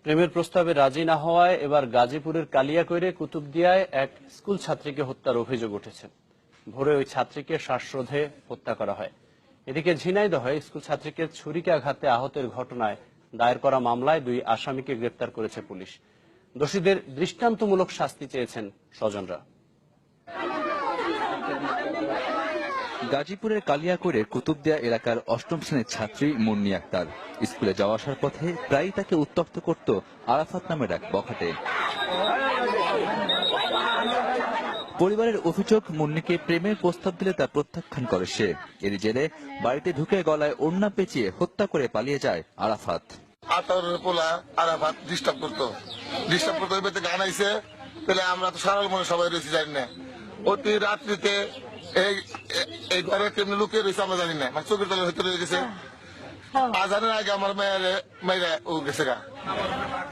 প্রেমের প্রস্তাবে রাজি না হওয়ায় এবার গাজীপুরের কালিয়াকৈরে কুতুবদিয়ায় এক স্কুল ছাত্রীকে হত্যার অভিযোগ উঠেছে। ভোরে ওই ছাত্রীকে শ্বাসরোধে হত্যা করা হয়। এদিকে ঝিনাইদহে স্কুল ছাত্রীকে ছুরিকাঘাতে আহতের ঘটনায় দায়ের করা মামলায় 2 আসামিকে গ্রেপ্তার করেছে পুলিশ। দোষীদের দৃষ্টান্তমূলক শাস্তি চেয়েছেন স্বজনরা। গাজীপুরের কালিয়াকৈরের কুতুবদিয়া এলাকার 8ম শ্রেণীর ছাত্রী মুন্নি আক্তার স্কুলে যাওয়া আসার পথে প্রায়ই তাকে উত্ত্যক্ত করত আরাফাত নামের এক বখাটে। পরিবারের অভিযোগ, মুন্নিকে প্রেমের প্রস্তাব দিলে তা প্রত্যাখ্যান করে সে। এর জেরে বাড়িতে ঢুকে গলায় ওড়না পেঁচিয়ে হত্যা করে পালিয়ে যায় আরাফাত। আরাফাত ডিস্টার্ব করতো গান আইছে, তাহলে আমরা তো সারা মনে সবাই রয়েছি জানি না। অতি রাত্রিতে এই ঘরে কেমনি লুকিয়ে রয়েছে আমরা জানি না, চোখের তলের ভিতরে গেছে। আজানের আগে আমার মেয়েরা ও গেছে গা।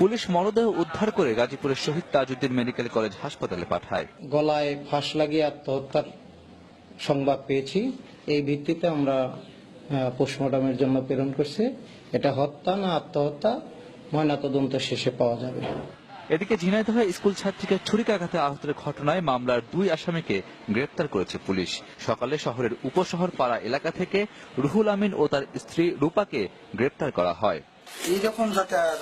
পুলিশ মরদেহ উদ্ধার করে গাজীপুরের শহীদ তাজউদ্দিন মেডিকেল কলেজ হাসপাতালে পাঠায়। গলায় ফাঁস লাগিয়ে আত্মহত্যার সংবাদ পেয়েছি, এই ভিত্তিতে আমরা পোস্টমর্টমের জন্য প্রেরণ করছি। এটা হত্যা না আত্মহত্যা ময়নাতদন্ত শেষে পাওয়া যাবে। এদিকে ঝিনাইদহে স্কুল ছাত্রীকে ছুরিকাঘাতে আহতের ঘটনায় মামলার 2 আসামিকে গ্রেপ্তার করেছে পুলিশ। সকালে শহরের উপশহর পাড়া এলাকা থেকে রুহুল আমিন ও তার স্ত্রী রূপাকে গ্রেপ্তার করা হয়। এইরকম যাতে আর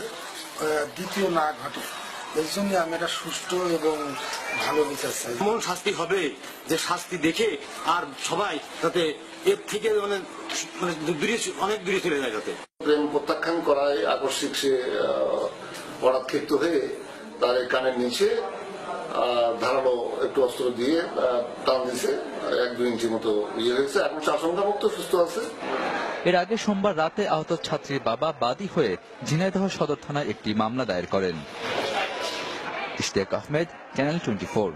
দ্বিতীয় না ঘটে, এই জন্য আমি একটা সুষ্ঠু এবং ভালো বিচার চাই। এমন শাস্তি হবে যে শাস্তি দেখে আর সবাই যাতে এর থেকে অনেক দূরে চলে যায়। যাতে প্রেম প্রত্যাখ্যান করায় আকস্মিক সে পরাক্ষিপ্ত হয়ে তার কানের নিচে ধারালো একটু অস্ত্র দিয়ে টান দিয়েছে, 1-2 ইঞ্চি মতো ইয়ে হয়েছে। এখন আশঙ্কামুক্ত সুস্থ আছে। এর আগে সোমবার রাতে আহত ছাত্রীর বাবা বাদী হয়ে ঝিনাইদহ সদর থানায় একটি মামলা দায়ের করেন। ইশতিয়াক আহমেদ, চ্যানেল 24।